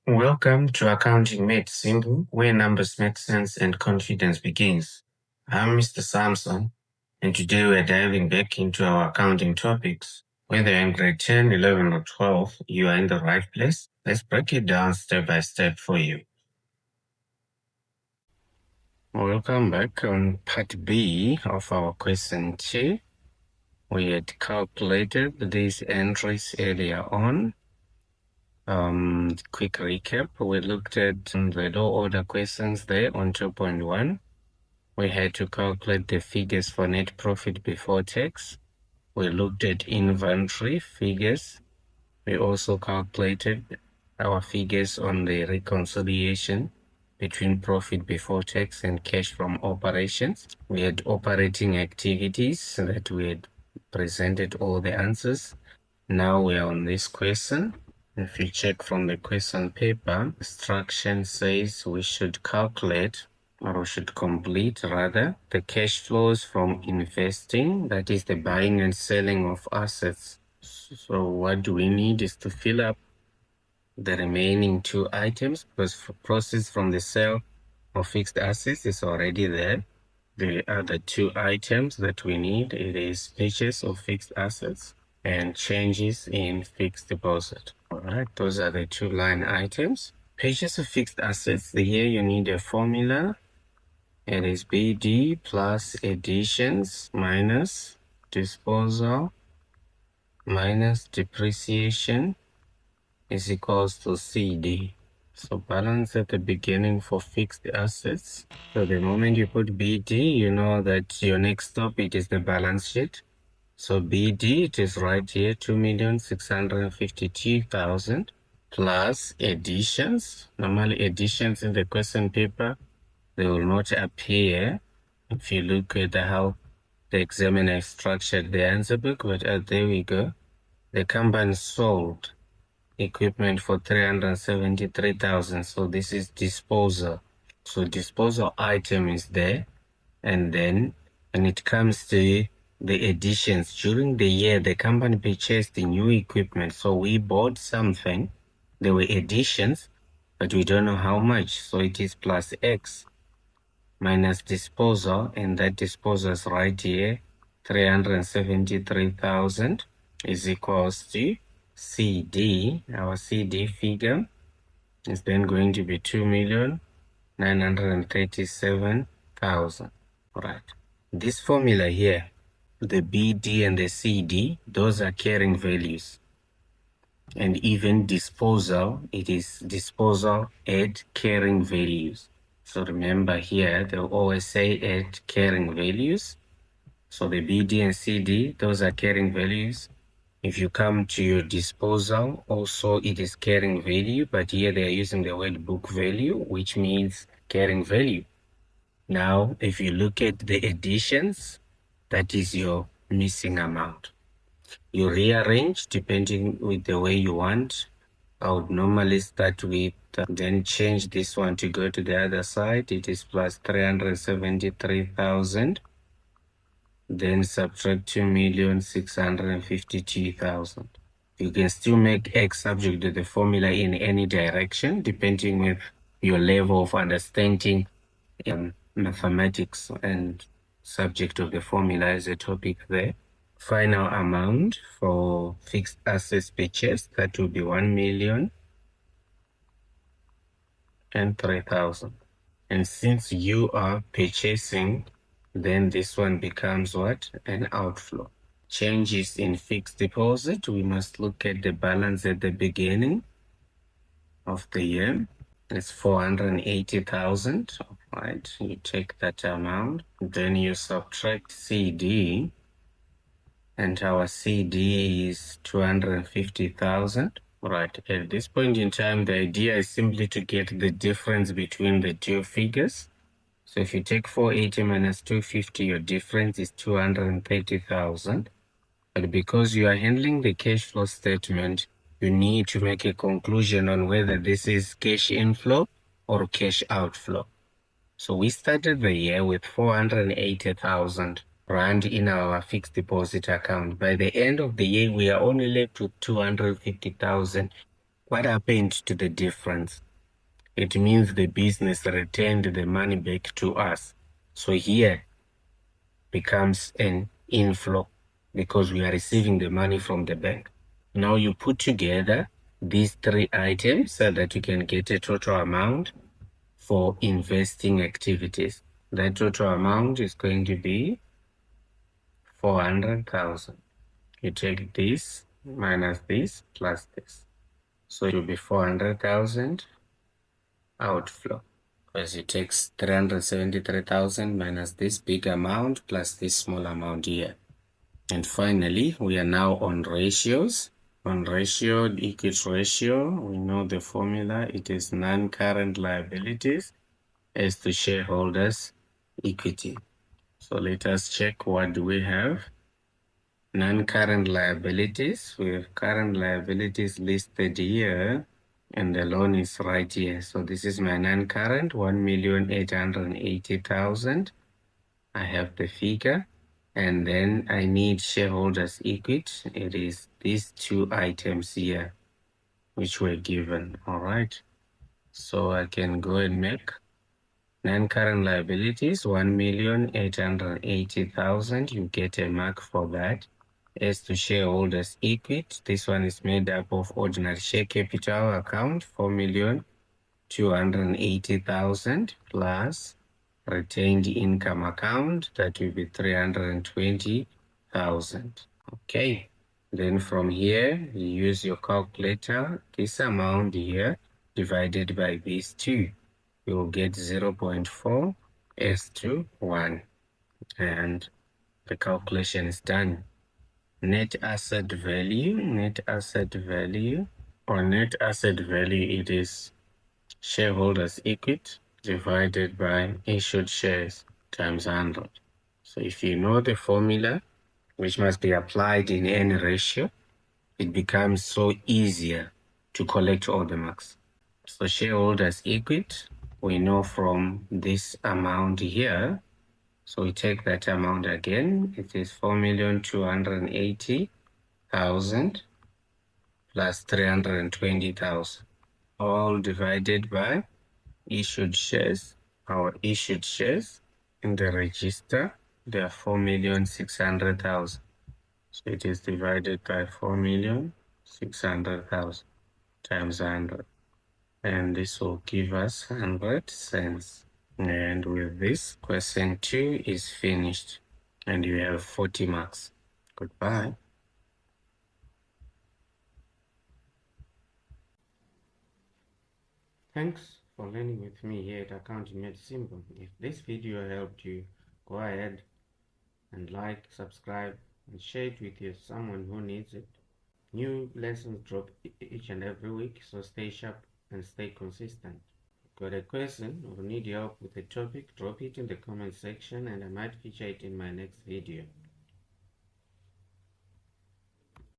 Welcome to Accounting Made Simple, where numbers make sense and confidence begins. I'm Mr. Samson, and today we're diving back into our accounting topics. Whether you're in grade 10, 11, or 12, you are in the right place. Let's break it down step by step for you. Welcome back on part B of our question 2. We had calculated these entries earlier on. Quick recap, we looked at the low order questions there on 2.1. We had to calculate the figures for net profit before tax. We looked at inventory figures. We also calculated our figures on the reconciliation between profit before tax and cash from operations. We had operating activities that we had presented all the answers. Now we are on this question. If you check from the question paper, instruction says we should calculate, or we should complete rather, the cash flows from investing, that is the buying and selling of assets. So what we need is to fill up the remaining two items, because proceeds from the sale of fixed assets is already there. The other two items that we need, it is purchase of fixed assets and changes in fixed deposit. All right, those are the two line items. Purchase of fixed assets, here you need a formula. It is BD plus additions minus disposal minus depreciation is equals to CD. So balance at the beginning for fixed assets. So the moment you put BD, you know that your next stop, it is the balance sheet. So BD, it is right here, 2,652,000 plus additions. Normally additions in the question paper, they will not appear if you look at how the examiner structured the answer book, but there we go. The company sold equipment for 373,000. So this is disposal. So disposal item is there. And then when it comes to the additions, during the year, the company purchased the new equipment. So we bought something. There were additions, but we don't know how much. So it is plus X minus disposal, and that disposal is right here, 373,000 is equals to CD. Our CD figure is then going to be 2,937,000. Right. This formula here, the BD and the CD, those are carrying values. And even disposal, it is disposal at carrying values. So remember here, they'll always say at carrying values. So the BD and CD, those are carrying values. If you come to your disposal, also it is carrying value, but here they are using the word book value, which means carrying value. Now, if you look at the additions, that is your missing amount. You rearrange depending with the way you want. I would normally start with, then change this one to go to the other side. It is plus 373,000. Then subtract 2,652,000. You can still make X subject to the formula in any direction, depending with your level of understanding mathematics and subject of the formula as a topic there. Final amount for fixed assets purchase, that will be 1,003,000. And since you are purchasing, then this one becomes what? An outflow. Changes in fixed deposit, we must look at the balance at the beginning of the year. It's 480,000, right? You take that amount, then you subtract CD, and our CD is 250,000. Right, at this point in time, the idea is simply to get the difference between the two figures. So if you take 480 minus 250, your difference is 230,000. But because you are handling the cash flow statement, you need to make a conclusion on whether this is cash inflow or cash outflow. So we started the year with 480,000 Rand in our fixed deposit account. By the end of the year, we are only left with 250,000 What happened to the difference? It means the business returned the money back to us. So here becomes an inflow because we are receiving the money from the bank. Now you put together these three items so that you can get a total amount for investing activities. The total amount is going to be 400,000. You take this minus this plus this. So it will be 400,000 outflow. Because it takes 373,000 minus this big amount plus this small amount here. And finally, we are now on ratios. On ratio, equity ratio, we know the formula. It is non-current liabilities as to shareholders' equity. So let us check what do we have. Non-current liabilities. We have current liabilities listed here and the loan is right here. So this is my non-current, 1,880,000. I have the figure. And then I need shareholders' equity. It is these two items here, which were given. All right. So I can go and make non-current liabilities, 1,880,000. You get a mark for that. As to shareholders' equity, this one is made up of ordinary share capital account, 4,280,000 plus retained income account, that will be 320,000. Okay, then from here you use your calculator. This amount here divided by these two, you will get 0.4 as to 1, and the calculation is done. Net asset value, or net asset value, it is shareholders' equity divided by issued shares times 100. So if you know the formula, which must be applied in any ratio, it becomes so easier to collect all the marks. So shareholders' equity, we know from this amount here. So we take that amount again. It is 4,280,000 plus 320,000, all divided by issued shares. Our issued shares in the register, they are 4,600,000. So it is divided by 4,600,000 times 100. And this will give us 100 cents. And with this, question 2 is finished. And you have 40 marks. Goodbye. Thanks for learning with me here at Accounting Made Simple. If this video helped you, go ahead and like, subscribe, and share it with someone who needs it. New lessons drop each and every week, so stay sharp and stay consistent. Got a question or need help with a topic? Drop it in the comment section and I might feature it in my next video.